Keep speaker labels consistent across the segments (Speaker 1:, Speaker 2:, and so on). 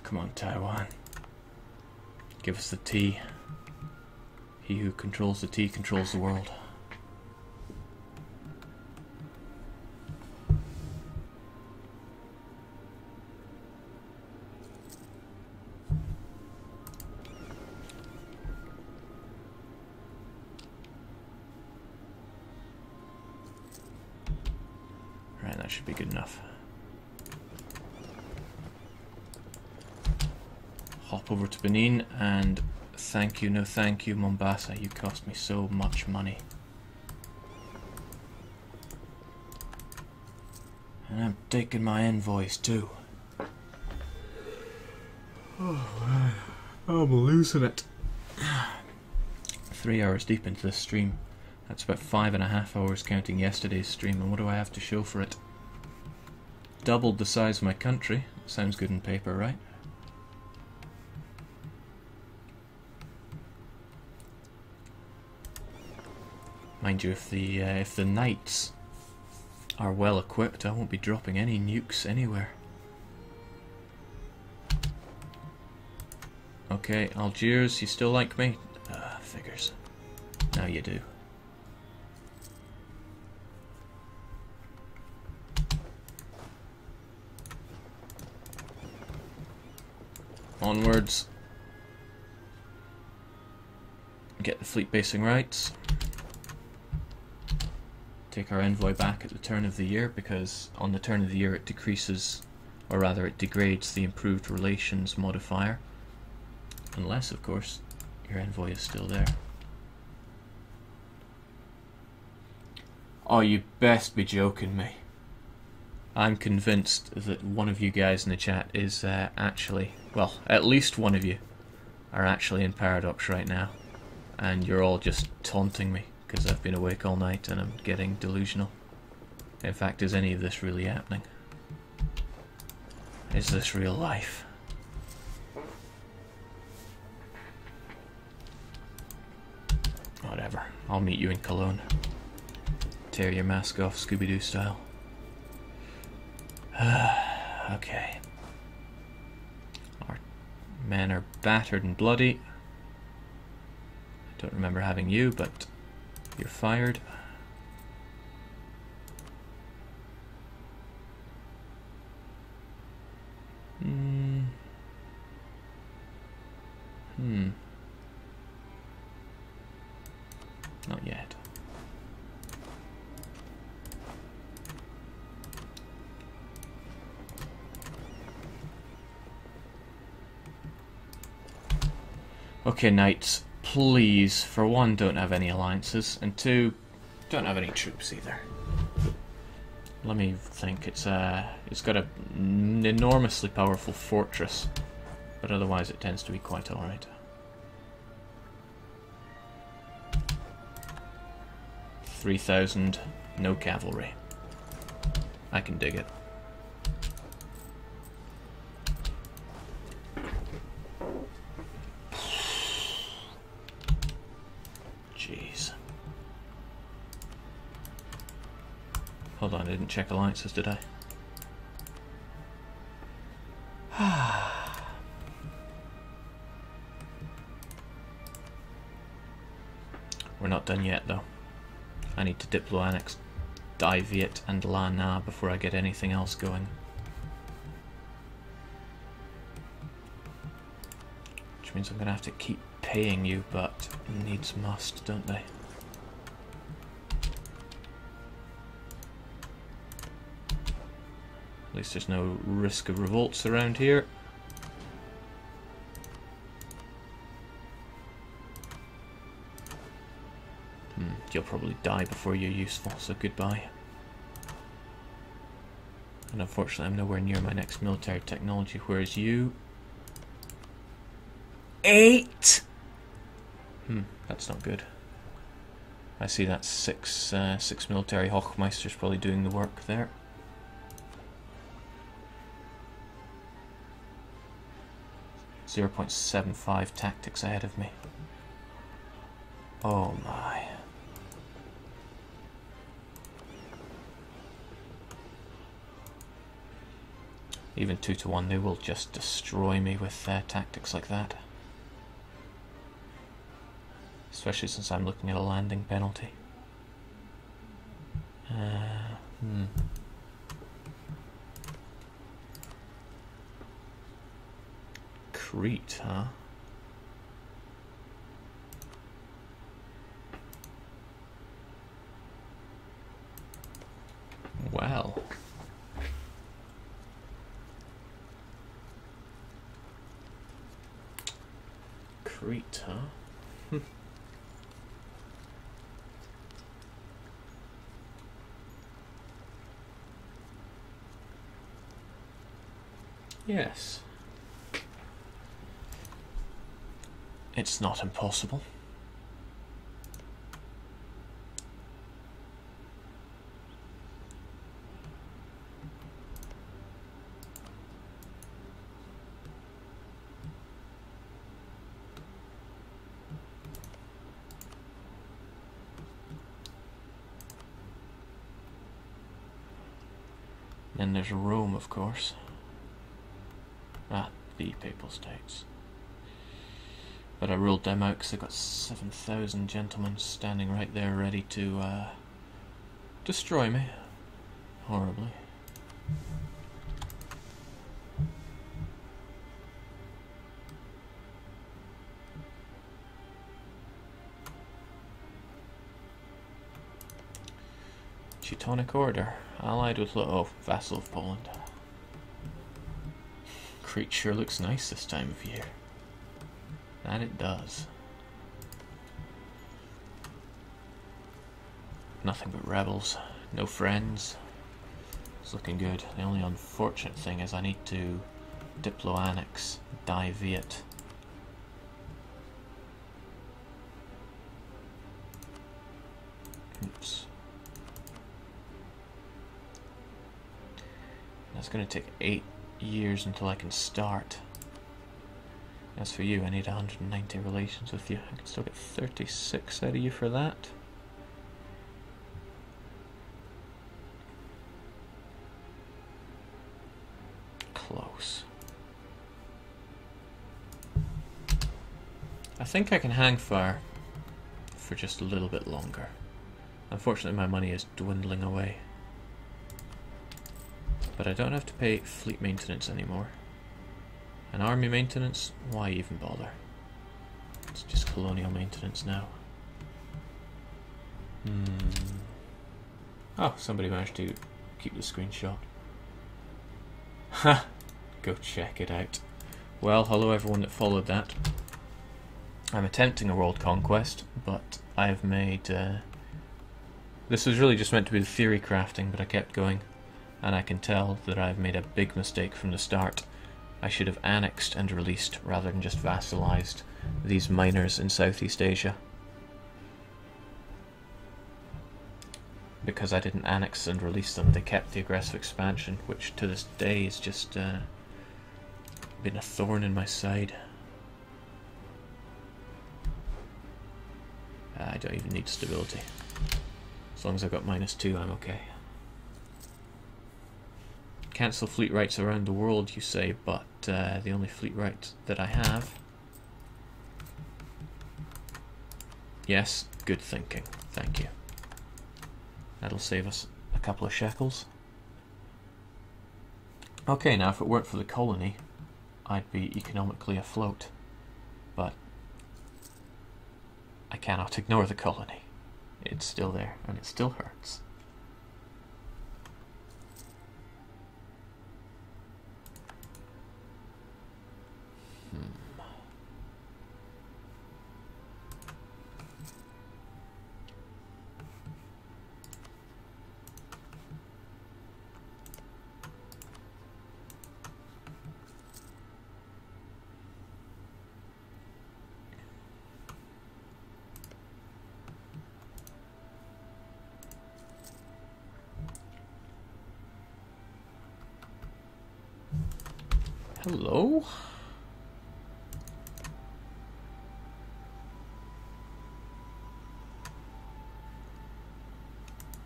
Speaker 1: Come on, Taiwan. Give us the tea. He who controls the tea controls the world. Right, that should be good enough. Hop over to Benin and thank you, no thank you, Mombasa. You cost me so much money. And I'm taking my envoys too. Oh man, I'm losing it. 3 hours deep into this stream. That's about 5.5 hours counting yesterday's stream, and what do I have to show for it? Doubled the size of my country. Sounds good on paper, right? Mind you, if the knights are well equipped, I won't be dropping any nukes anywhere. Okay, Algiers, you still like me? Figures. Now you do. Onwards. Get the fleet basing rights. Take our envoy back at the turn of the year, because on the turn of the year it decreases, or rather it degrades the improved relations modifier. Unless, of course, your envoy is still there. Oh, you best be joking me. I'm convinced that one of you guys in the chat is actually, well, at least one of you are actually in Paradox right now. And you're all just taunting me because I've been awake all night and I'm getting delusional. In fact, is any of this really happening? Is this real life? Whatever, I'll meet you in Cologne. Tear your mask off, Scooby-Doo style. Okay. Our men are battered and bloody. I don't remember having you, but you're fired. Not yet. Okay, knights, please, for one, don't have any alliances, and two, don't have any troops either. Let me think. It's got an enormously powerful fortress, but otherwise it tends to be quite alright. 3,000, no cavalry. I can dig it. Jeez. Hold on, I didn't check alliances, did I? We're not done yet, though. I need to diplo-annex Dai Viet and La Na before I get anything else going. Which means I'm going to have to keep paying you, but needs must, don't they? At least there's no risk of revolts around here. You'll probably die before you're useful, so goodbye. And unfortunately I'm nowhere near my next military technology, whereas you... 8! That's not good. I see that six military Hochmeisters probably doing the work there. .75 tactics ahead of me. Oh my. Even 2-1, they will just destroy me with tactics like that. Especially since I'm looking at a landing penalty. Crete, huh? Well. Crete, huh? Yes. It's not impossible. Then there's Rome, of course. Ah, the Papal States. But I ruled them out because they've got 7,000 gentlemen standing right there ready to destroy me. Horribly. Teutonic Order, allied with vassal of Poland. Crete sure looks nice this time of year. That it does. Nothing but rebels, no friends. It's looking good. The only unfortunate thing is I need to diplo-annex Die Viet. Oops. That's going to take 8 years until I can start. As for you, I need 190 relations with you. I can still get 36 out of you for that. Close. I think I can hang fire for just a little bit longer. Unfortunately, my money is dwindling away. But I don't have to pay fleet maintenance anymore. And army maintenance, why even bother? It's just colonial maintenance now. Oh, somebody managed to keep the screenshot. Ha! Go check it out. Well, hello everyone that followed that. I'm attempting a world conquest, but I have made... this was really just meant to be the theory crafting, but I kept going. And I can tell that I've made a big mistake from the start. I should have annexed and released rather than just vassalized these miners in Southeast Asia. Because I didn't annex and release them, they kept the aggressive expansion, which to this day has just been a thorn in my side. I don't even need stability. As long as I've got -2, I'm okay. Cancel fleet rights around the world, you say, but the only fleet right that I have... Yes, good thinking. Thank you. That'll save us a couple of shekels. Okay, now if it weren't for the colony, I'd be economically afloat. But I cannot ignore the colony. It's still there, and it still hurts. Hello?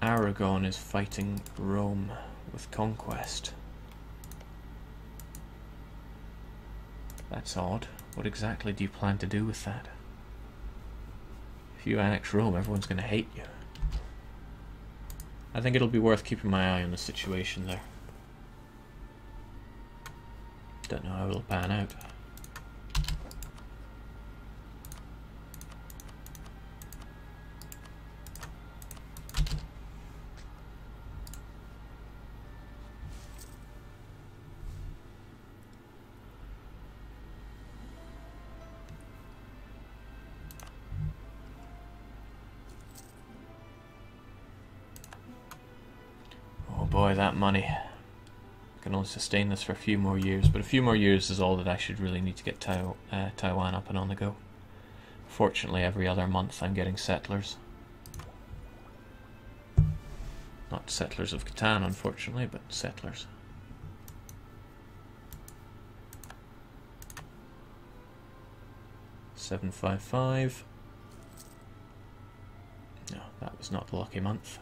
Speaker 1: Aragon is fighting Rome with conquest. That's odd. What exactly do you plan to do with that? If you annex Rome, everyone's going to hate you. I think it'll be worth keeping my eye on the situation there. Don't know how it'll pan out. Oh boy, that money. I can only sustain this for a few more years, but a few more years is all that I should really need to get Taiwan up and on the go. Fortunately, every other month I'm getting settlers. Not settlers of Catan, unfortunately, but settlers. $755. No, that was not the lucky month.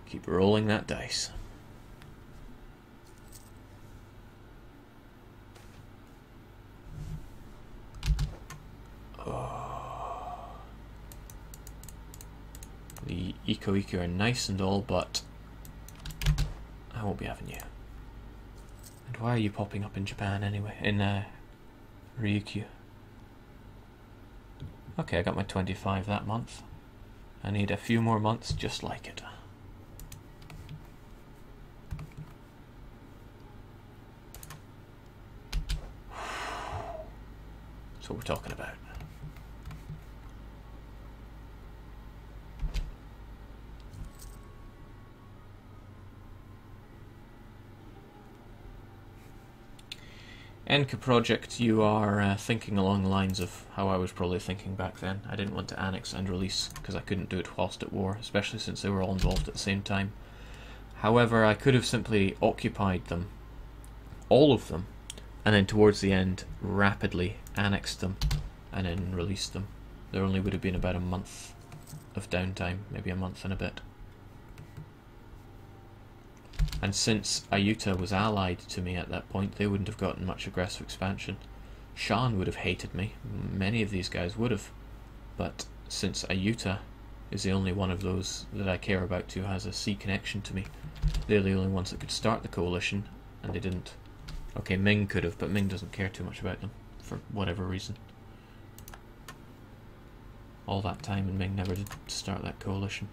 Speaker 1: Keep rolling that dice. Oh. The Eco are nice and all, but I won't be having you. And why are you popping up in Japan anyway? In Ryukyu. Okay, I got my 25 that month. I need a few more months just like it. That's what we're talking about. Enka project, you are thinking along the lines of how I was probably thinking back then. I didn't want to annex and release because I couldn't do it whilst at war, especially since they were all involved at the same time. However, I could have simply occupied them, all of them, and then towards the end rapidly annexed them and then released them. There only would have been about a month of downtime, maybe a month and a bit. And since Ayuta was allied to me at that point, they wouldn't have gotten much aggressive expansion. Shan would have hated me, many of these guys would have, but since Ayuta is the only one of those that I care about who has a sea connection to me, they're the only ones that could start the coalition, and they didn't. Okay, Ming could have, but Ming doesn't care too much about them, for whatever reason. All that time and Ming never did start that coalition.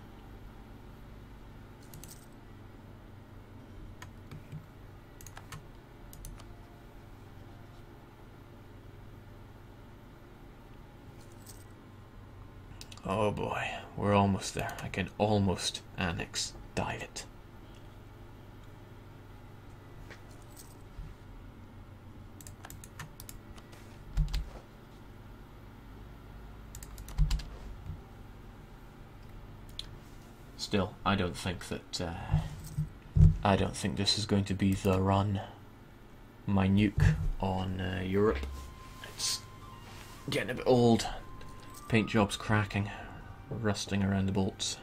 Speaker 1: Oh boy, we're almost there. I can almost annex Diet. Still, I don't think this is going to be the run. My nuke on Europe. It's getting a bit old. Paint job's cracking, rusting around the bolts.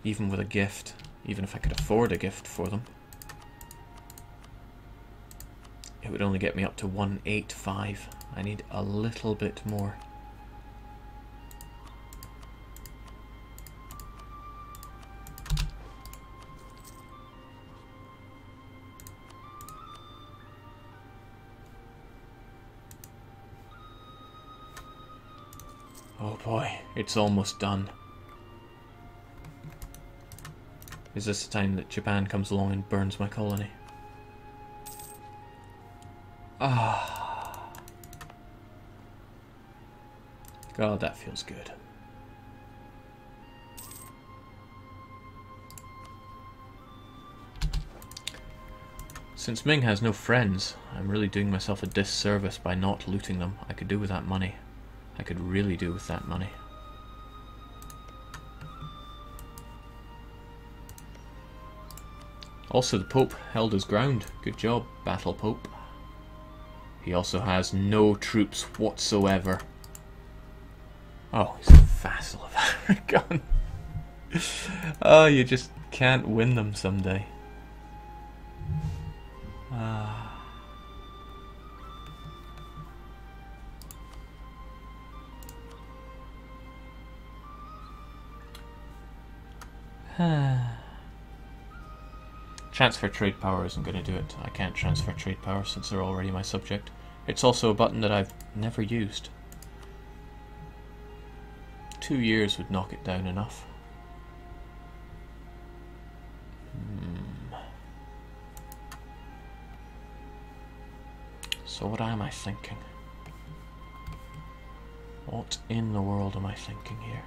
Speaker 1: Even with a gift, even if I could afford a gift for them, it would only get me up to 185. I need a little bit more. Oh boy, it's almost done. Is this the time that Japan comes along and burns my colony? Ah. God, that feels good. Since Ming has no friends, I'm really doing myself a disservice by not looting them. I could do with that money. I could really do with that money. Also, the Pope held his ground. Good job, Battle Pope. He also has no troops whatsoever. Oh, he's a vassal of Aragon. Oh, you just can't win them someday. Transfer trade power isn't going to do it. I can't transfer trade power since they're already my subject. It's also a button that I've never used. 2 years would knock it down enough. So what am I thinking? What in the world am I thinking here?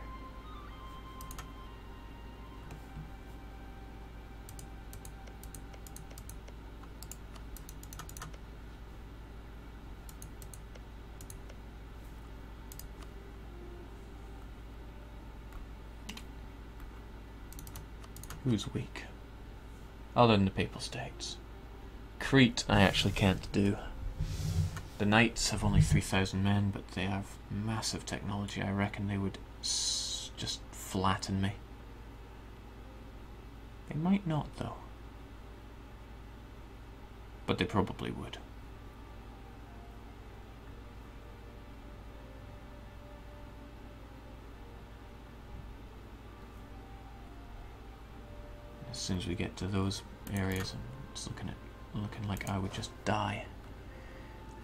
Speaker 1: Who's weak? Other than the Papal States. Crete I actually can't do. The Knights have only 3,000 men, but they have massive technology. I reckon they would just flatten me. They might not, though. But they probably would. As soon as we get to those areas, it's looking like I would just die.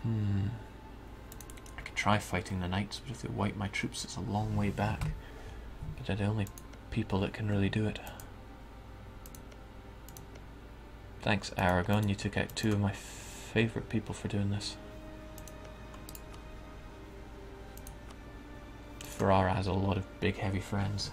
Speaker 1: I could try fighting the Knights, but if they wipe my troops, it's a long way back. But they're the only people that can really do it. Thanks, Aragon. You took out 2 of my favourite people for doing this. Ferrara has a lot of big, heavy friends.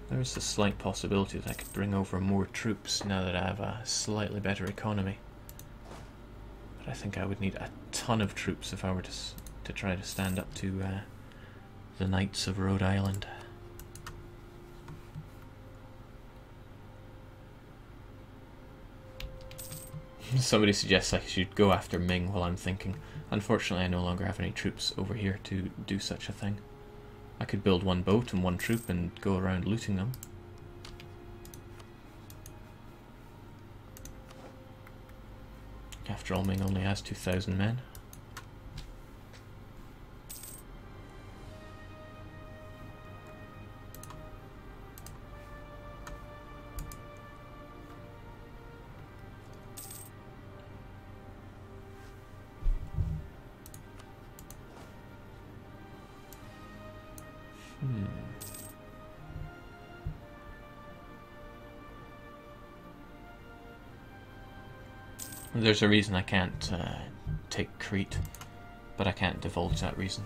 Speaker 1: There's a slight possibility that I could bring over more troops now that I have a slightly better economy. But I think I would need a ton of troops if I were to try to stand up to the Knights of Rhode Island. Somebody suggests I should go after Ming while I'm thinking. Unfortunately, I no longer have any troops over here to do such a thing. I could build 1 boat and 1 troop and go around looting them. After all, Ming only has 2,000 men. There's a reason I can't take Crete, but I can't divulge that reason.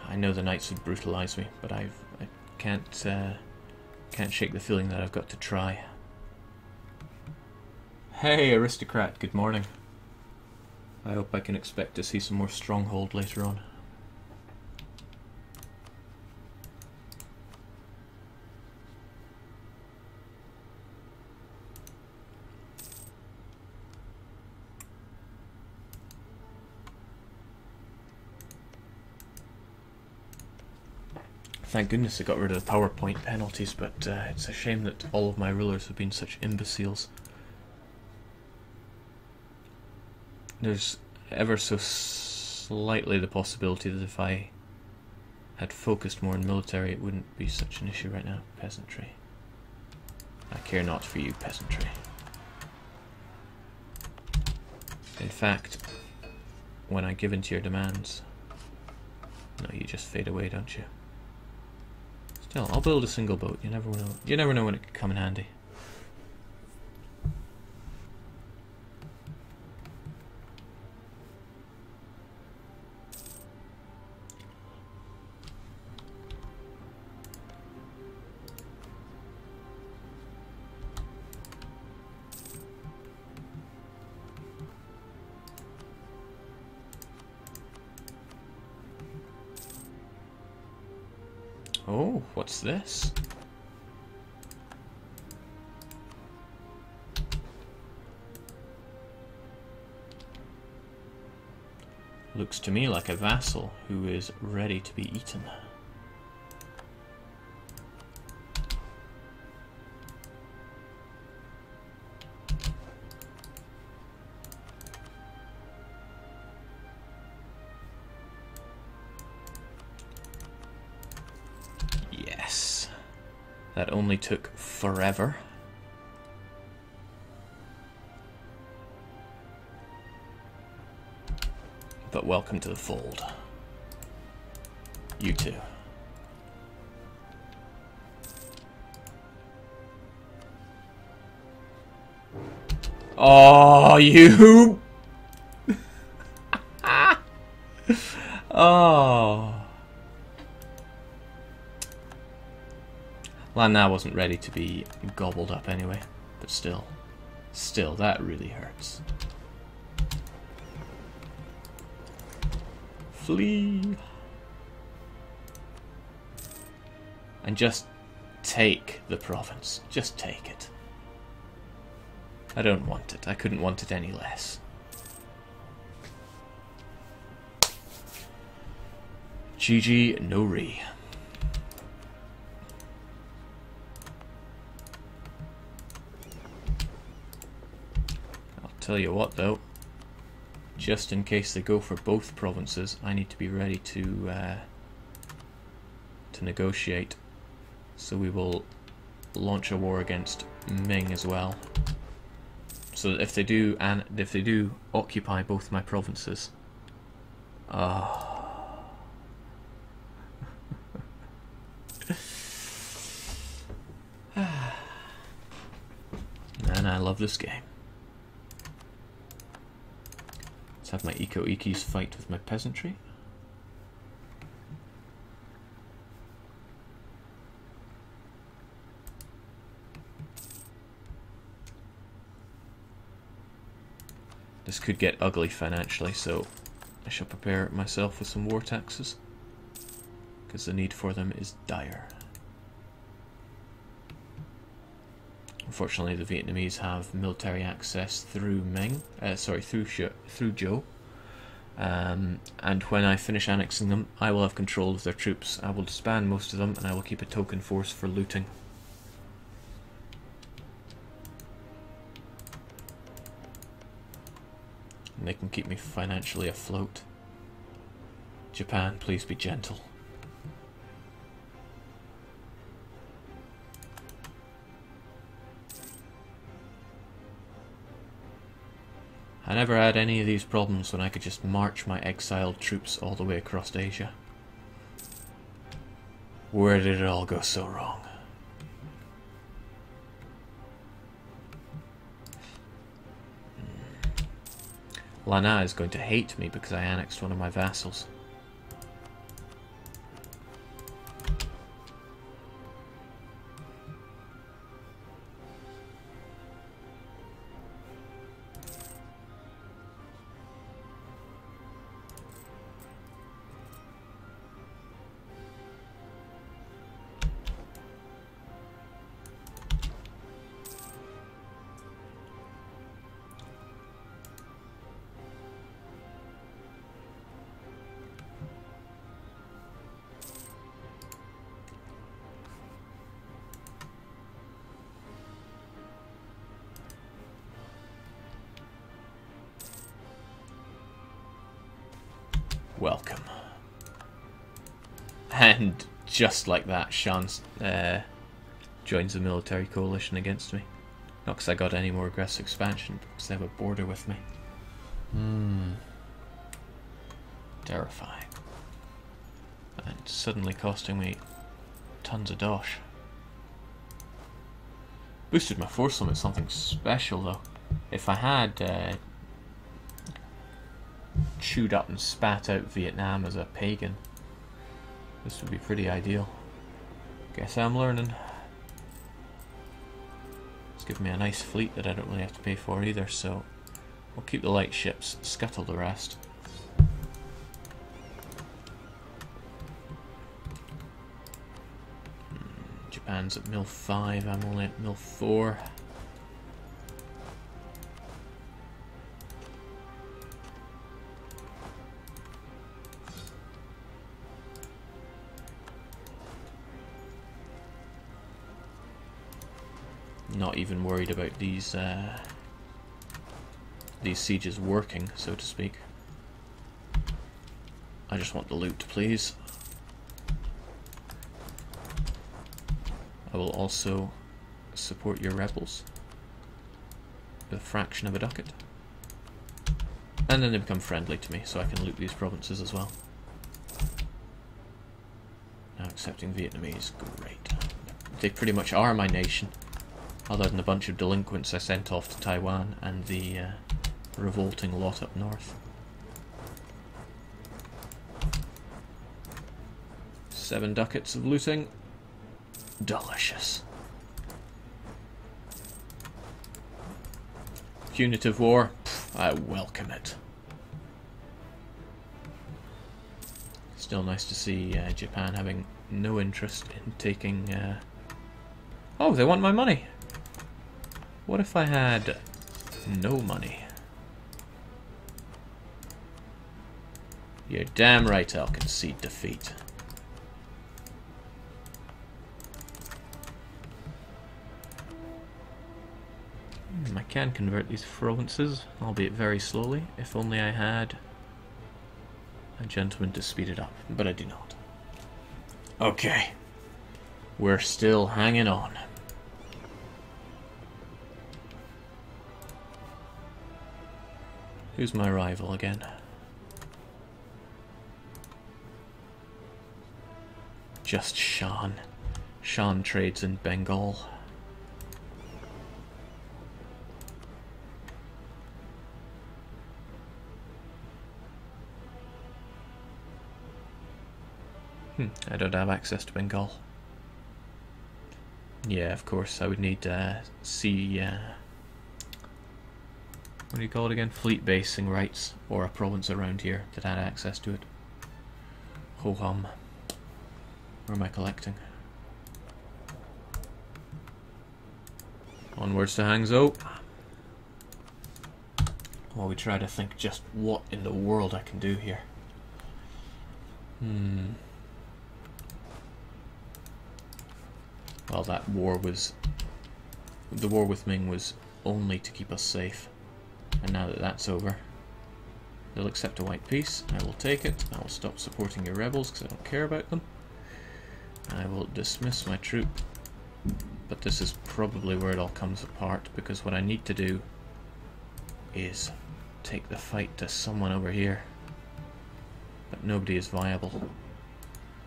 Speaker 1: I know the Knights would brutalise me, but I can't shake the feeling that I've got to try. Hey, aristocrat, good morning. I hope I can expect to see some more stronghold later on. Thank goodness I got rid of the PowerPoint penalties, but it's a shame that all of my rulers have been such imbeciles. There's ever so slightly the possibility that if I had focused more on military, it wouldn't be such an issue right now. Peasantry. I care not for you, peasantry. In fact, when I give in to your demands... No, you just fade away, don't you? Still, I'll build a single boat. You never know. You never know when it could come in handy. Oh, what's this? Looks to me like a vassal who is ready to be eaten. Yes. That only took forever. But welcome to the fold. You too. Oh, you... Oh. Lana wasn't ready to be gobbled up anyway, but still, that really hurts. Flee. And just take the province. Just take it. I don't want it. I couldn't want it any less. GG no re. I'll tell you what though. Just in case they go for both provinces, I need to be ready to negotiate. So we will launch a war against Ming as well. So that if they do occupy both my provinces, man, I love this game. Let's have my Eco-Ikis fight with my peasantry. This could get ugly financially, so I shall prepare myself with some war taxes, because the need for them is dire. Unfortunately, the Vietnamese have military access through Ming, through Zhou, and when I finish annexing them, I will have control of their troops. I will disband most of them, and I will keep a token force for looting. And they can keep me financially afloat. Japan, please be gentle. I never had any of these problems when I could just march my exiled troops all the way across Asia. Where did it all go so wrong? Lana is going to hate me because I annexed one of my vassals. welcome. And just like that, Shan joins the military coalition against me. Not because I got any more aggressive expansion, but because they have a border with me. Terrifying. And suddenly costing me tons of dosh. Boosted my force limit something special though. If I had chewed up and spat out Vietnam as a pagan, this would be pretty ideal. Guess I'm learning. It's given me a nice fleet that I don't really have to pay for either, so we'll keep the light ships, scuttle the rest. Japan's at mil 5, I'm only at mil 4. Not even worried about these sieges working, so to speak. I just want the loot, please. I will also support your rebels with a fraction of a ducat. And then they become friendly to me, so I can loot these provinces as well. Now accepting Vietnamese, great. They pretty much are my nation. Other than a bunch of delinquents I sent off to Taiwan and the revolting lot up north. 7 ducats of looting. Delicious. Punitive war. Pff, I welcome it. Still nice to see Japan having no interest in taking... Oh, they want my money. What if I had no money? You're damn right I'll concede defeat. I can convert these provinces, albeit very slowly, if only I had a gentleman to speed it up, but I do not. Okay. We're still hanging on. Who's my rival again? Just Shan. Shan trades in Bengal. I don't have access to Bengal. Yeah, of course, I would need to see... what do you call it again? Fleet basing rights, or a province around here that had access to it. Ho hum. Where am I collecting? Onwards to Hangzhou. While we try to think just what in the world I can do here. Well, that war was... The war with Ming was only to keep us safe. And now that that's over, they'll accept a white peace. I will take it. I will stop supporting your rebels because I don't care about them. I will dismiss my troop. But this is probably where it all comes apart, because what I need to do is take the fight to someone over here. But nobody is viable.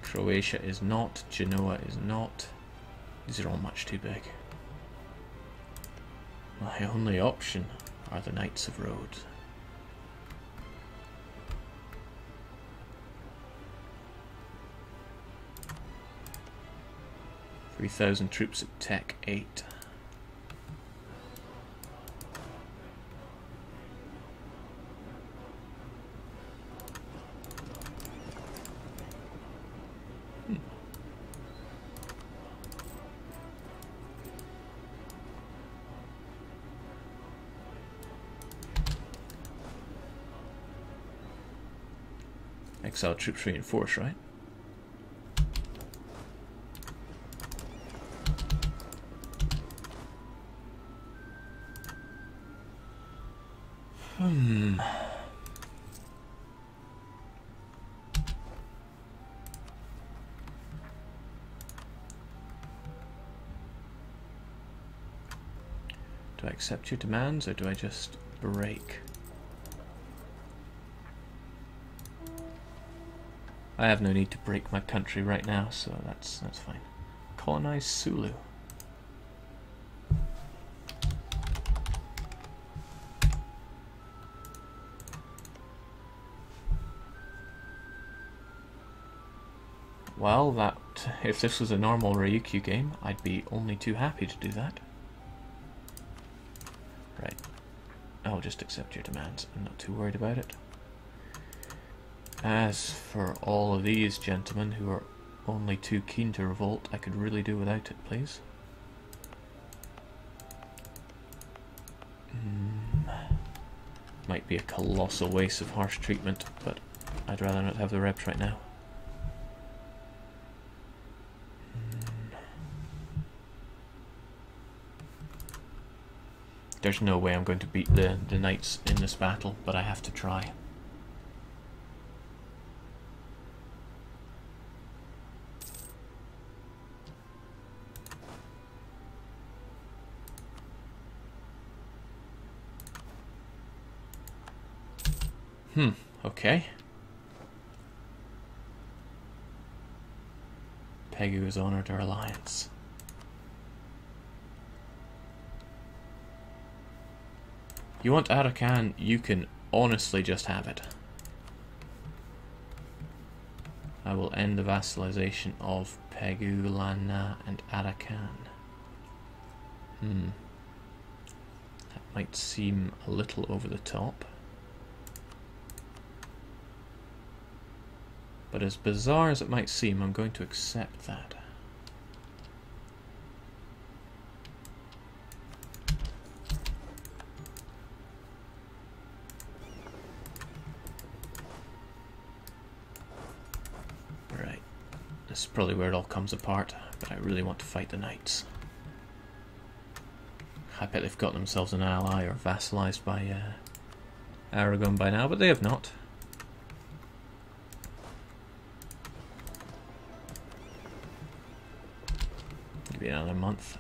Speaker 1: Croatia is not. Genoa is not. These are all much too big. My only option are the Knights of Rhodes. $3,000 troops at Tech 8. Exile troops reinforce, right? accept your demands or do I just break? I have no need to break my country right now, so that's fine. Colonize Sulu. Well, if this was a normal Ryukyu game, I'd be only too happy to do that. Right. I'll just accept your demands. I'm not too worried about it. As for all of these gentlemen who are only too keen to revolt, I could really do without it, please. Might be a colossal waste of harsh treatment, but I'd rather not have the reps right now. There's no way I'm going to beat the knights in this battle, but I have to try. Okay. Pegu has honored our alliance. You want Arakan, you can honestly just have it. I will end the vassalization of Pegu, Lana, and Arakan. That might seem a little over the top. But as bizarre as it might seem, I'm going to accept that. Right. This is probably where it all comes apart, but I really want to fight the knights. I bet they've got themselves an ally or vassalized by Aragon by now, but they have not. Maybe another month.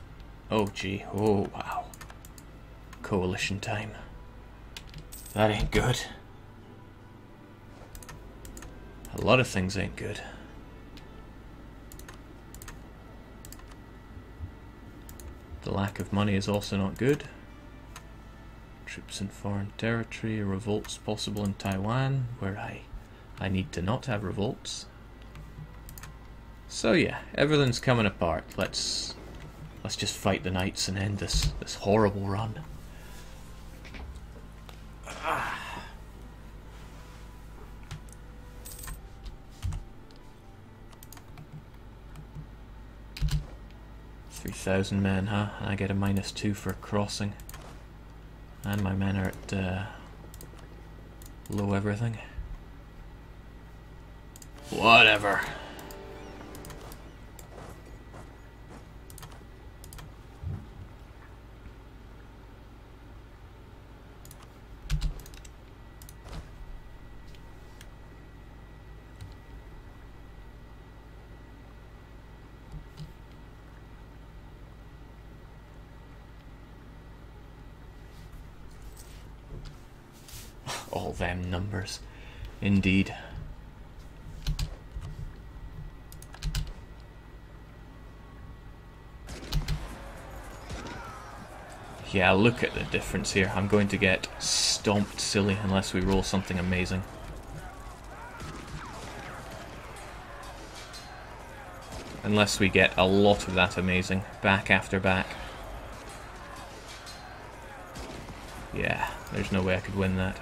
Speaker 1: Oh gee, oh wow. Coalition time. That ain't good. A lot of things ain't good. The lack of money is also not good. Troops in foreign territory, revolts possible in Taiwan, where I need to not have revolts. So yeah, everything's coming apart. Let's just fight the knights and end this horrible run. 3,000 men, huh? And I get a -2 for crossing. And my men are at low everything. Whatever. All them numbers. Indeed. Yeah, look at the difference here. I'm going to get stomped silly unless we roll something amazing. Unless we get a lot of that amazing. Back after back. Yeah, there's no way I could win that.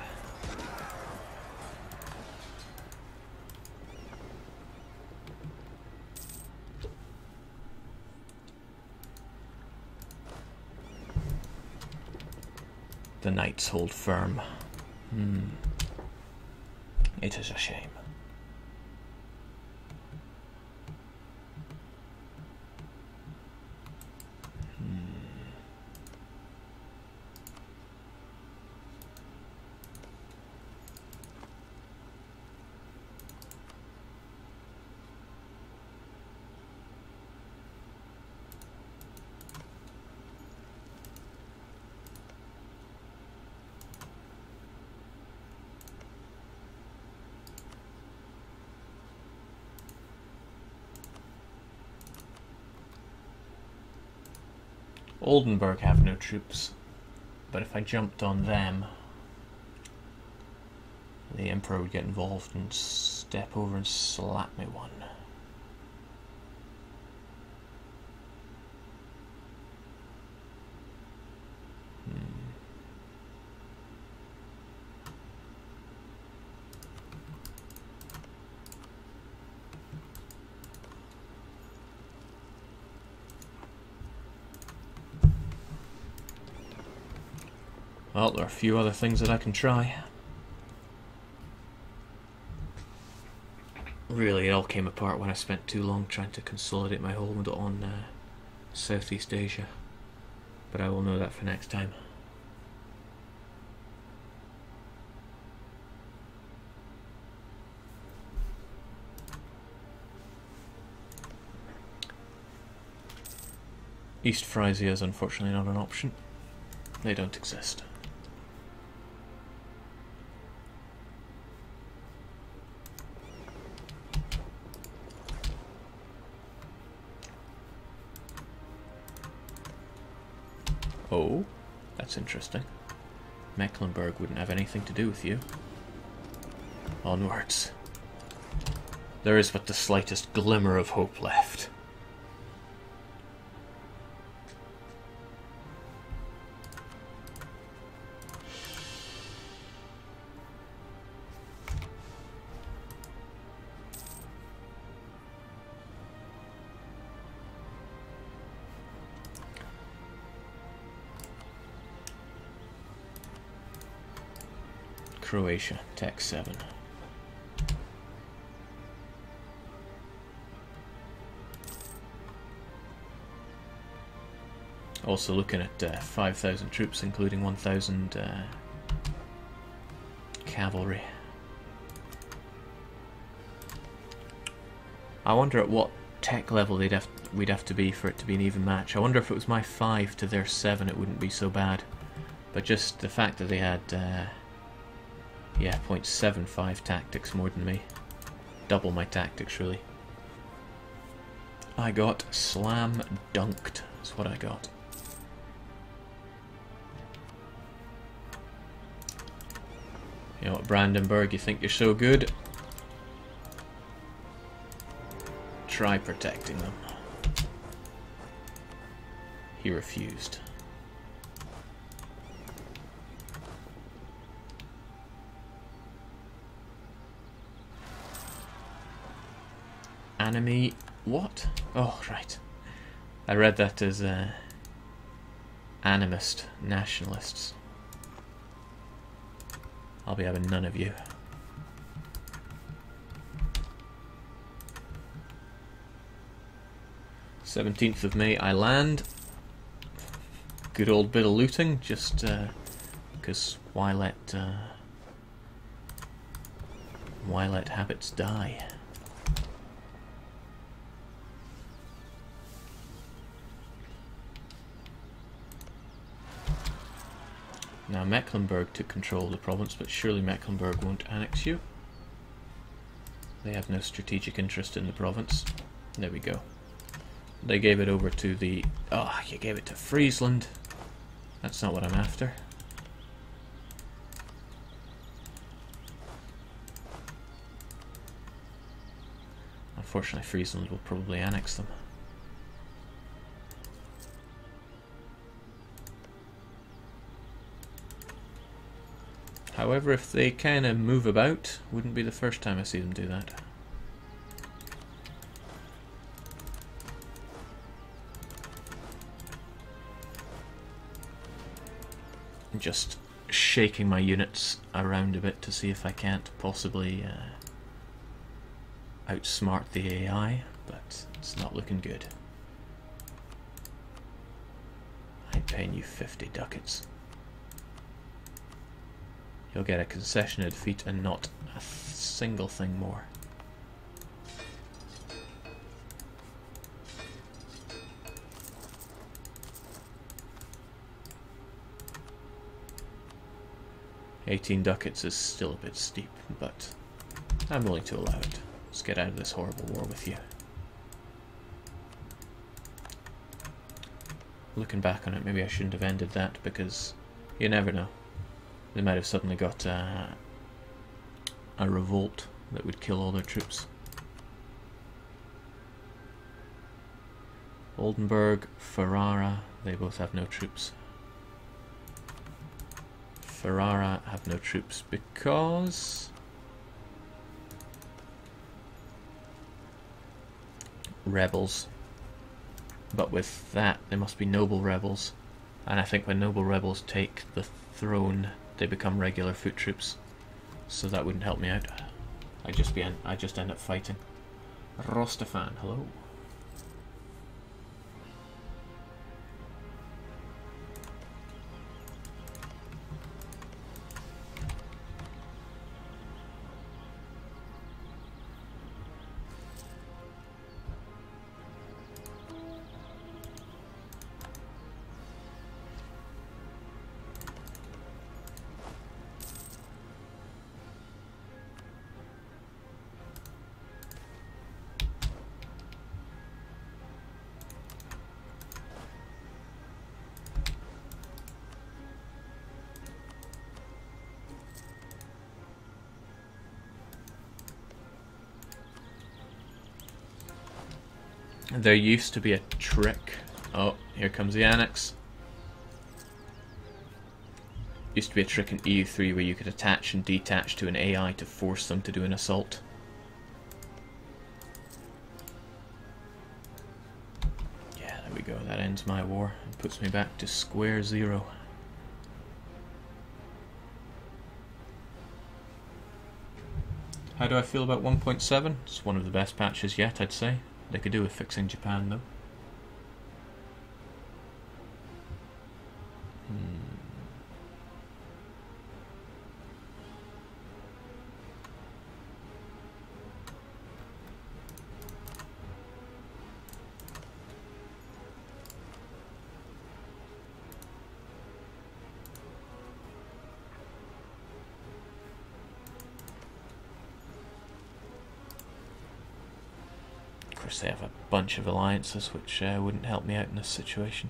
Speaker 1: The knights hold firm. It is a shame. Oldenburg have no troops, but if I jumped on them, the Emperor would get involved and step over and slap me one. Well, there are a few other things that I can try. Really, it all came apart when I spent too long trying to consolidate my hold on Southeast Asia. But I will know that for next time. East Frisia is unfortunately not an option. They don't exist. Oh, that's interesting. Mecklenburg wouldn't have anything to do with you. Onwards. There is but the slightest glimmer of hope left. Croatia, Tech 7. Also looking at 5,000 troops, including 1,000 cavalry. I wonder at what tech level we'd have to be for it to be an even match. I wonder if it was my 5 to their 7, it wouldn't be so bad. But just the fact that they had... yeah, 0.75 tactics more than me. Double my tactics, really. I got slam dunked, is what I got. You know what, Brandenburg, you think you're so good? Try protecting them. He refused. Enemy... what? Oh, right. I read that as animist nationalists. I'll be having none of you. 17th of May I land. Good old bit of looting, just because why let habits die? Now Mecklenburg took control of the province, but surely Mecklenburg won't annex you. They have no strategic interest in the province. There we go. They gave it over to the... oh, you gave it to Friesland. That's not what I'm after. Unfortunately, Friesland will probably annex them. However, if they kind of move about, wouldn't be the first time I see them do that. I'm just shaking my units around a bit to see if I can't possibly outsmart the AI, but it's not looking good. I'm paying you 50 ducats. You'll get a concession of defeat and not a single thing more. $18 ducats is still a bit steep, but I'm willing to allow it. Let's get out of this horrible war with you. Looking back on it, maybe I shouldn't have ended that, because you never know. They might have suddenly got a revolt that would kill all their troops. Oldenburg, Ferrara, they both have no troops. Ferrara have no troops because rebels. But with that, they must be noble rebels. And I think when noble rebels take the throne, they become regular foot troops. So that wouldn't help me out. I just end up fighting. Rostefan, hello. There used to be a trick. Oh, here comes the annex. Used to be a trick in EU3 where you could attach and detach to an AI to force them to do an assault. Yeah, there we go. That ends my war and puts me back to square zero. How do I feel about 1.7? It's one of the best patches yet, I'd say. They could do with fixing Japan, though. Of course, they have a bunch of alliances, which wouldn't help me out in this situation.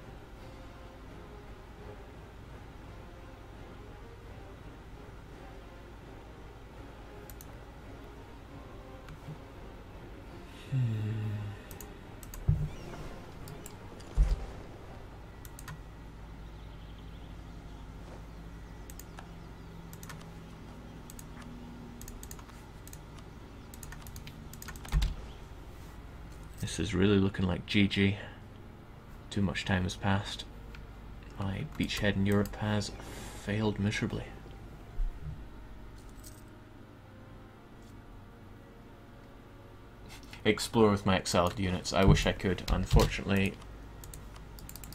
Speaker 1: This is really looking like GG. Too much time has passed. My beachhead in Europe has failed miserably. Explore with my exiled units. I wish I could. Unfortunately,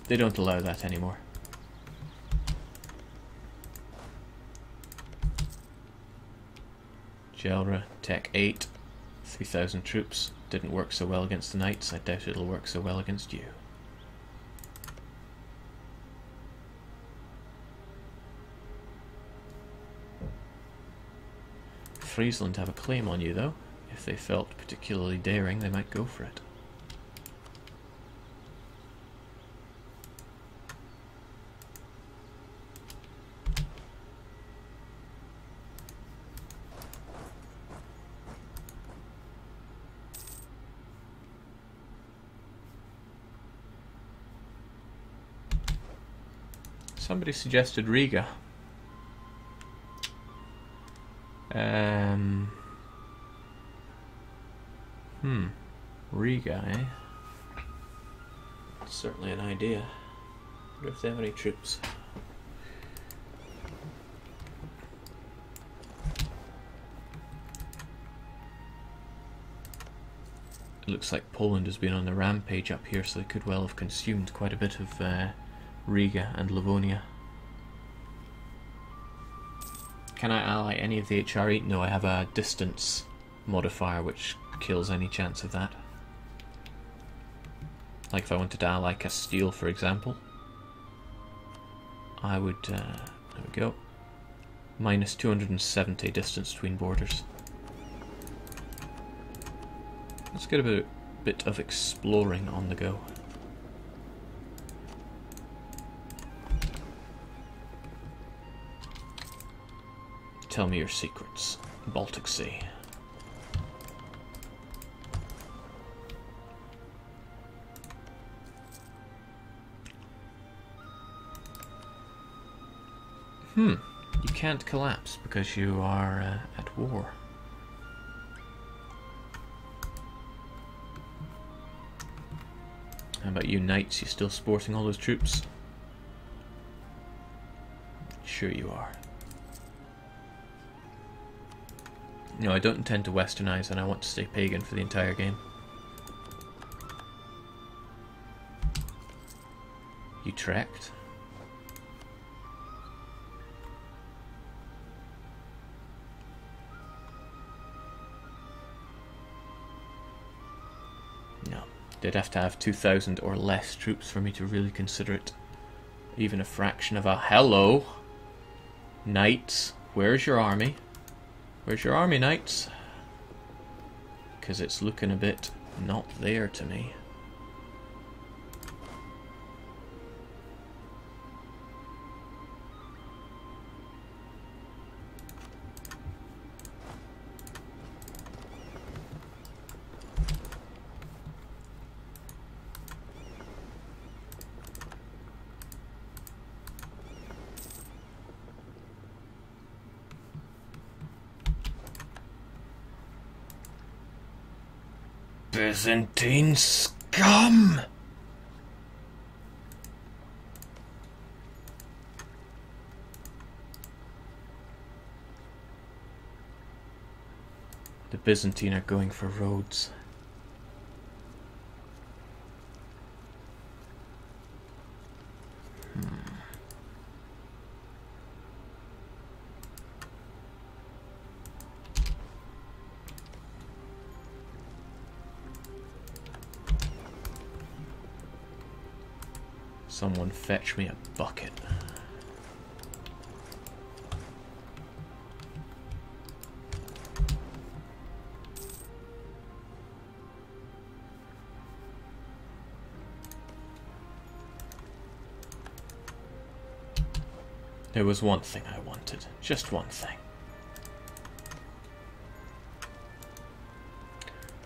Speaker 1: they don't allow that anymore. Gelra, Tech 8, 3,000 troops. Didn't work so well against the Knights. I doubt it'll work so well against you. Friesland have a claim on you, though. If they felt particularly daring, they might go for it. Somebody suggested Riga. Riga, eh? Certainly an idea. I wonder if they have any troops. It looks like Poland has been on the rampage up here, so they could well have consumed quite a bit of Riga and Livonia. Can I ally any of the HRE? No, I have a distance modifier which kills any chance of that. Like if I wanted to ally Castile, for example, I would, there we go, minus 270 distance between borders. Let's get a bit of exploring on the go. Tell me your secrets. Baltic Sea. You can't collapse because you are at war. How about you knights? You still sporting all those troops? Sure you are. No, I don't intend to westernize, and I want to stay pagan for the entire game. Utrecht. No, they'd have to have 2,000 or less troops for me to really consider it. Even a fraction of a... Hello! Knights, where's your army? Where's your army, knights? Because it's looking a bit not there to me. Byzantine scum! The Byzantine are going for Rhodes. Someone fetch me a bucket. There was one thing I wanted. Just one thing.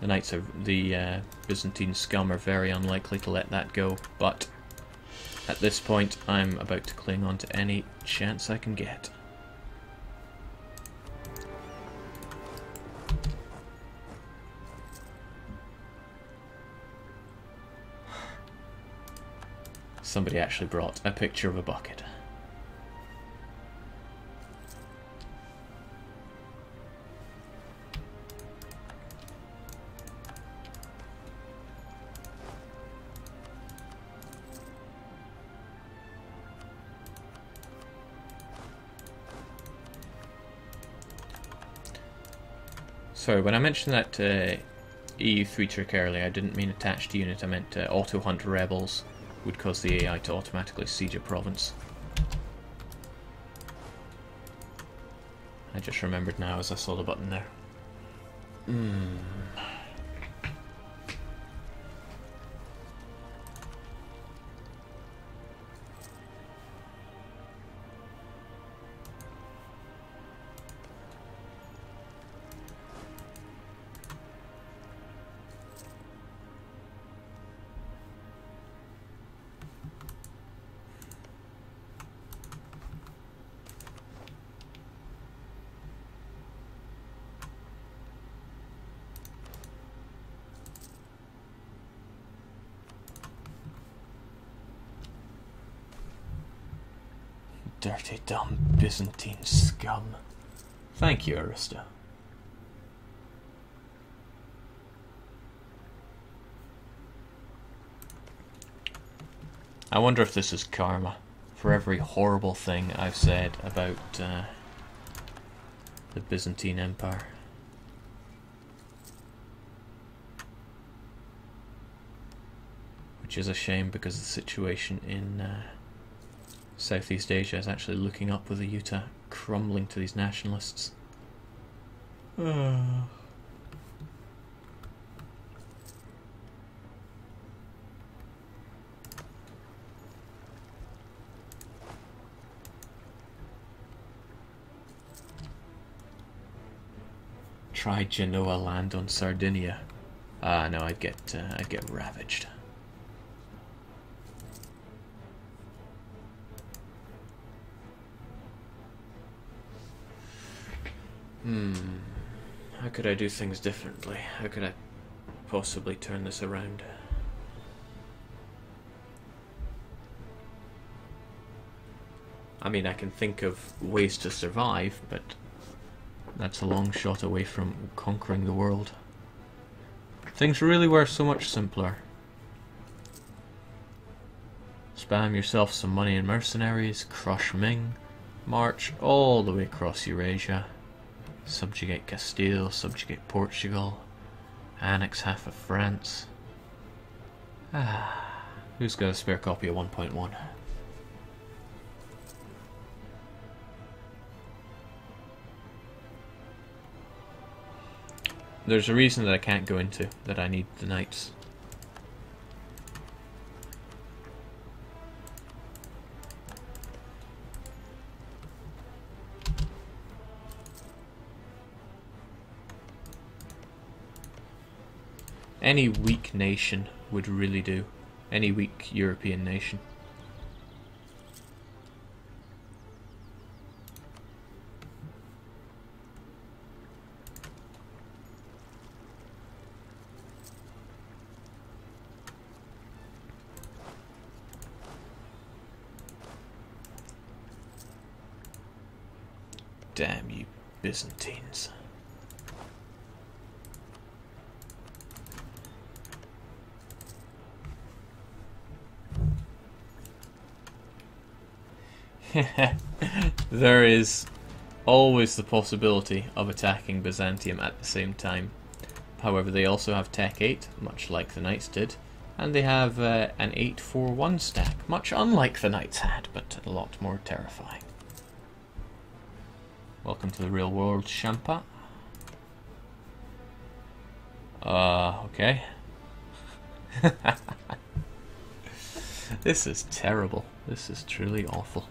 Speaker 1: The Knights of the Byzantine scum are very unlikely to let that go, but at this point I'm about to cling on to any chance I can get. Somebody actually brought a picture of a bucket. Sorry, when I mentioned that EU3 trick earlier, I didn't mean attached unit, I meant auto-hunt rebels would cause the AI to automatically siege a province. I just remembered now as I saw the button there. Dirty, dumb Byzantine scum. Thank you, Arista. I wonder if this is karma for every horrible thing I've said about the Byzantine Empire. Which is a shame because the situation in Southeast Asia is actually looking up with the Utah crumbling to these nationalists. try Genoa land on Sardinia. Ah, no, I'd get ravaged. How could I do things differently? How could I possibly turn this around? I mean, I can think of ways to survive, but that's a long shot away from conquering the world. Things really were so much simpler. Spam yourself some money in mercenaries, crush Ming, march all the way across Eurasia, subjugate Castile, subjugate Portugal, annex half of France. Who's got a spare copy of 1.1? There's a reason that I can't go into, that I need the knights. Any weak nation would really do. Any weak European nation. Damn you Byzantines. There is always the possibility of attacking Byzantium at the same time. However, they also have Tech 8, much like the Knights did, and they have an 8-4-1 stack, much unlike the Knights had, but a lot more terrifying. Welcome to the real world, Champa. Okay. This is terrible. This is truly awful.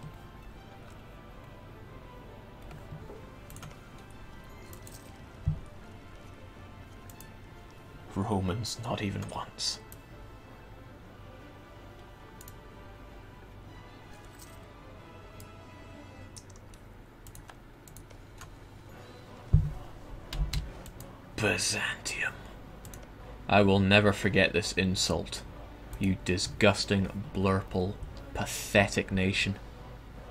Speaker 1: Romans, not even once. Byzantium. I will never forget this insult. You disgusting, blurple, pathetic nation,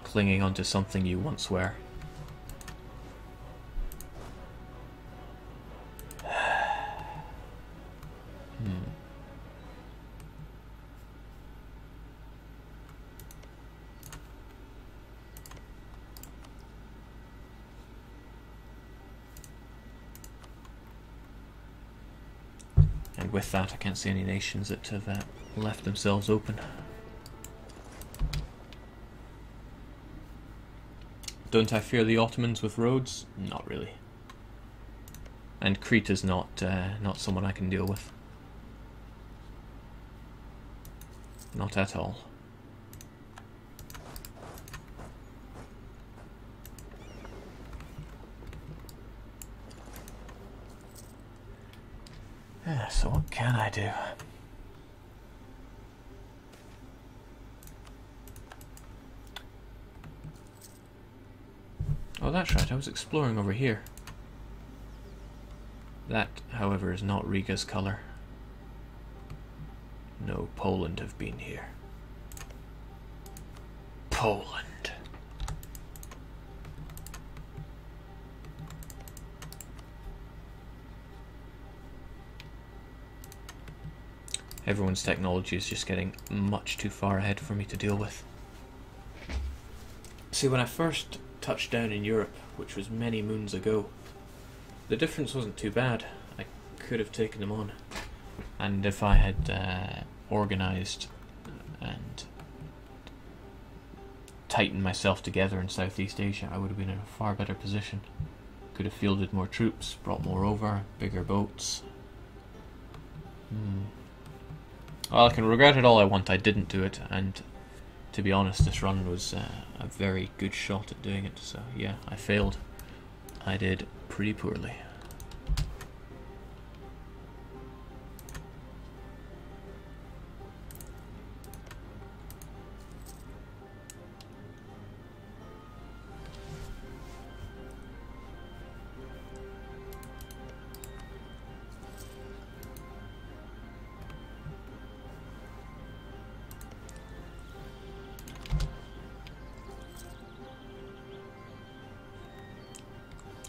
Speaker 1: clinging onto something you once were. And with that, I can't see any nations that have left themselves open. Don't I fear the Ottomans with roads? Not really. And Crete is not someone I can deal with. Not at all. So what can I do? Oh, that's right, I was exploring over here. That, however, is not Riga's colour. No, Poland have been here. Poland. Everyone's technology is just getting much too far ahead for me to deal with. See, when I first touched down in Europe, which was many moons ago, the difference wasn't too bad. I could have taken them on. And if I had organised and tightened myself together in Southeast Asia, I would have been in a far better position. Could have fielded more troops, brought more over, bigger boats. Well, I can regret it all I want. I didn't do it, and to be honest, this run was a very good shot at doing it, so yeah, I failed. I did pretty poorly.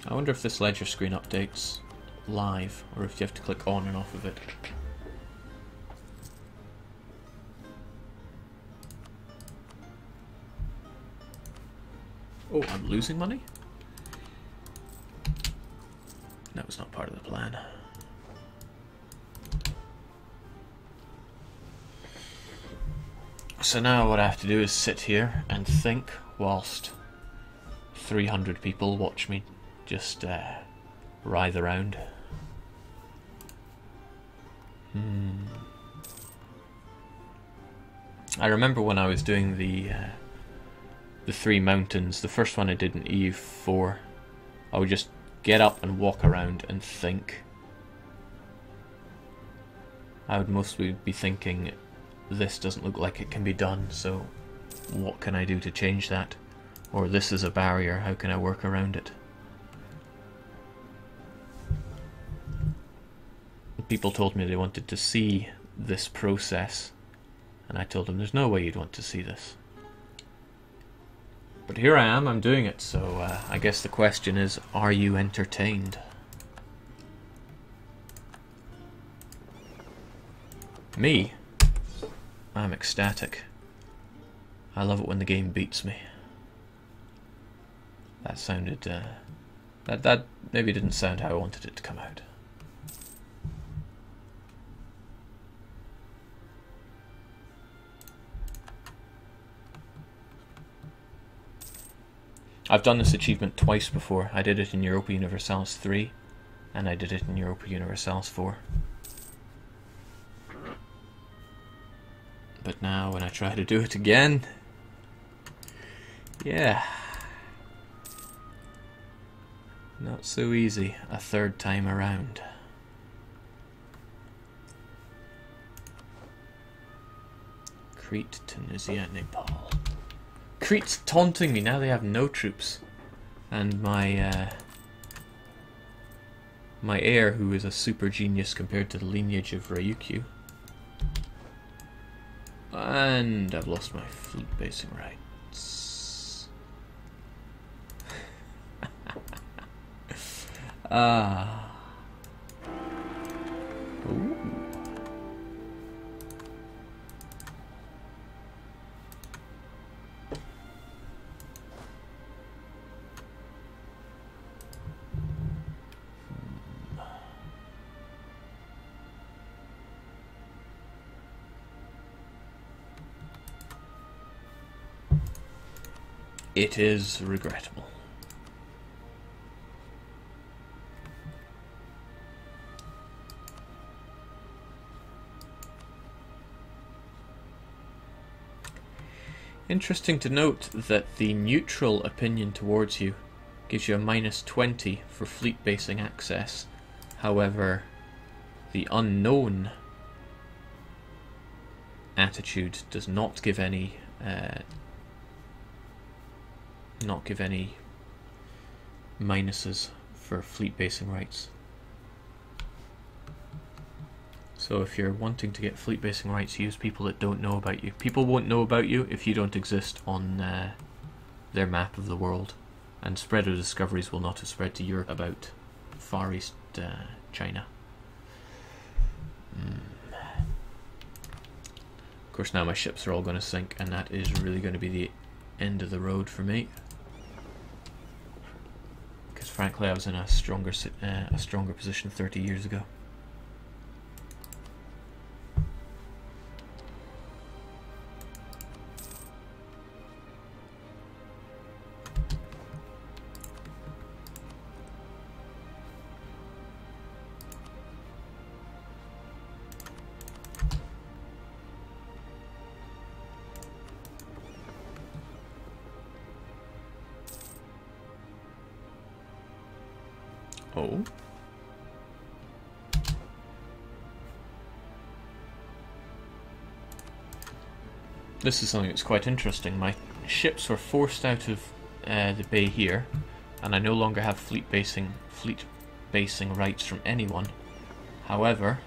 Speaker 1: I wonder if this ledger screen updates live, or if you have to click on and off of it. Oh, I'm losing money? That was not part of the plan. So now what I have to do is sit here and think whilst 300 people watch me just writhe around. I remember when I was doing the 3 mountains, the first one I did in EU4, I would just get up and walk around and think. I would mostly be thinking, this doesn't look like it can be done, so what can I do to change that? Or this is a barrier, how can I work around it? People told me they wanted to see this process, and I told them there's no way you'd want to see this. But here I am, I'm doing it, so I guess the question is, are you entertained? Me? I'm ecstatic. I love it when the game beats me. That sounded, that maybe didn't sound how I wanted it to come out. I've done this achievement twice before. I did it in Europa Universalis 3, and I did it in Europa Universalis 4. But now when I try to do it again, yeah, not so easy a third time around. Crete, Tunisia, Nepal. Crete's taunting me, now they have no troops. And my my heir, who is a super genius compared to the lineage of Ryukyu. And I've lost my fleet basing rights. Ooh. It is regrettable. Interesting to note that the neutral opinion towards you gives you a -20 for fleet basing access. However, the unknown attitude does not give any minuses for fleet basing rights. So if you're wanting to get fleet basing rights, use people that don't know about you. People won't know about you if you don't exist on their map of the world, and spreader discoveries will not have spread to Europe about Far East China. Of course now my ships are all going to sink, and that is really going to be the end of the road for me. Because frankly I was in a stronger position 30 years ago. Oh. This is something that's quite interesting. My ships were forced out of the bay here, and I no longer have fleet basing rights from anyone. However,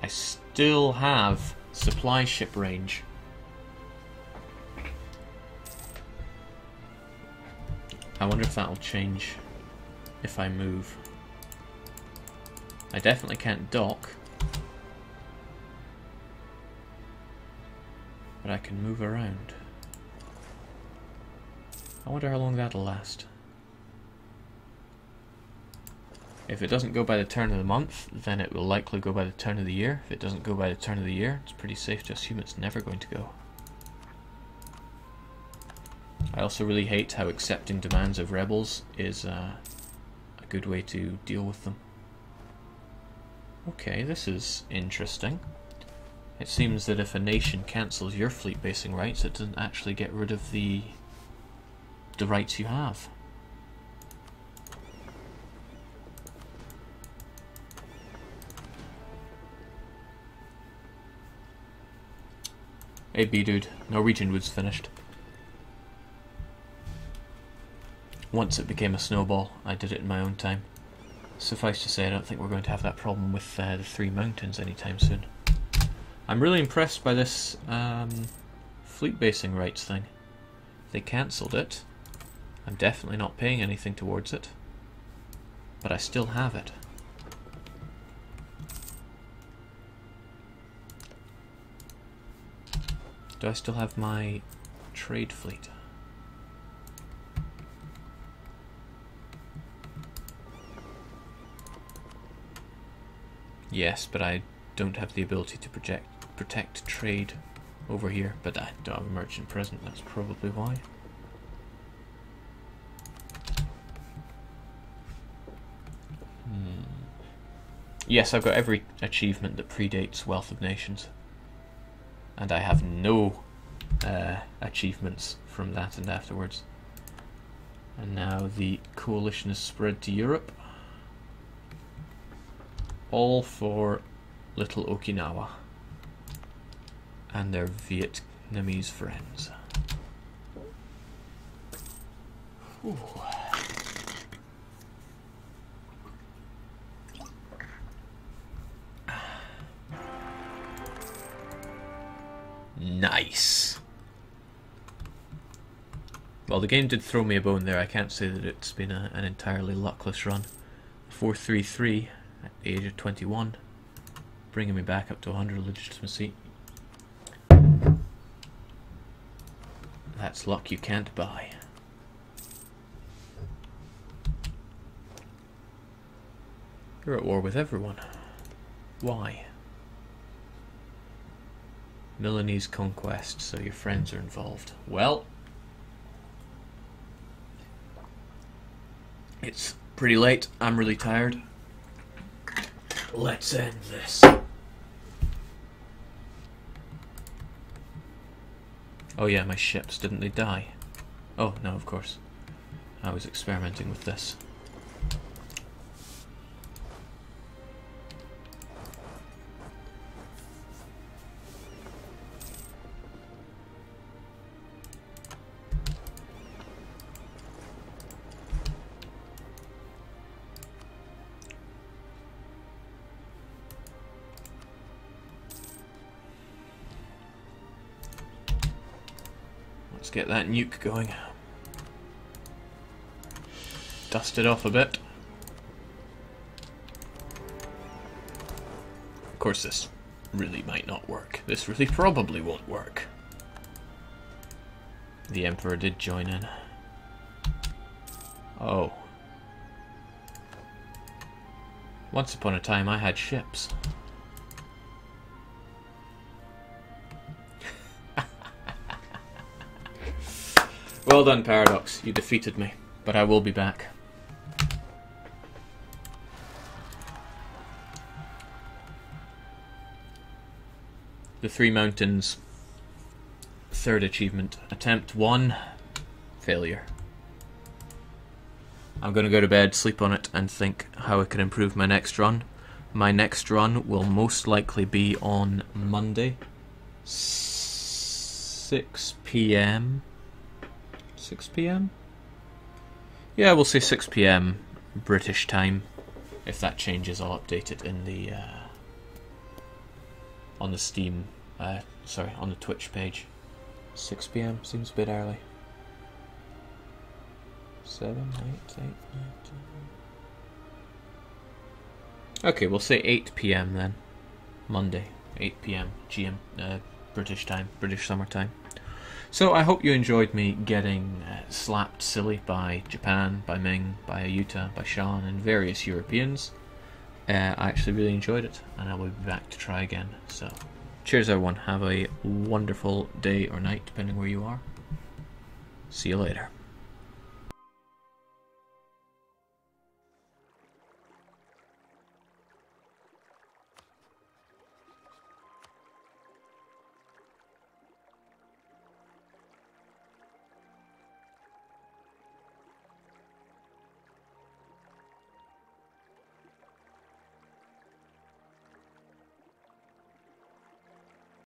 Speaker 1: I still have supply ship range. I wonder if that'll change if I move. I definitely can't dock, but I can move around. I wonder how long that'll last. If it doesn't go by the turn of the month, then it will likely go by the turn of the year. If it doesn't go by the turn of the year, it's pretty safe to assume it's never going to go. I also really hate how accepting demands of rebels is a good way to deal with them. Okay, this is interesting. It seems that if a nation cancels your fleet basing rights, it doesn't actually get rid of the rights you have. Hey B-dude, Norwegian Wood's finished. Once it became a snowball, I did it in my own time. Suffice to say, I don't think we're going to have that problem with the Three Mountains anytime soon. I'm really impressed by this fleet basing rights thing. They cancelled it. I'm definitely not paying anything towards it, but I still have it. Do I still have my trade fleet? Yes, but I don't have the ability to protect trade over here, but I don't have a merchant present, that's probably why. Yes, I've got every achievement that predates Wealth of Nations. And I have no achievements from that and afterwards. And now the coalition is spread to Europe. All for little Okinawa and their Vietnamese friends. Ooh. Nice. Well, the game did throw me a bone there. I can't say that it's been an entirely luckless run. 433 at the age of 21, bringing me back up to 100 legitimacy. That's luck you can't buy. You're at war with everyone. Why? Milanese conquest, so your friends are involved. Well, it's pretty late. I'm really tired. Let's end this. Oh yeah, my ships, didn't they die? Oh, no, of course. I was experimenting with this. Let's get that nuke going. Dust it off a bit. Of course, this really might not work. This really probably won't work. The Emperor did join in. Oh. Once upon a time I had ships. Well done, Paradox. You defeated me, but I will be back. The Three Mountains, third achievement. Attempt 1, failure. I'm going to go to bed, sleep on it, and think how I can improve my next run. My next run will most likely be on Monday, 6 PM. 6 PM? Yeah, we'll say 6 PM British time. If that changes, I'll update it in the on the Steam, sorry, on the Twitch page. 6 PM seems a bit early. 7, 8, 8, 9, 10. Okay, we'll say 8 p.m. then. Monday, 8 p.m. British time, British summer time. So I hope you enjoyed me getting slapped silly by Japan, by Ming, by Ayuta, by Sean, and various Europeans. I actually really enjoyed it, and I will be back to try again. So, cheers everyone. Have a wonderful day or night, depending where you are. See you later.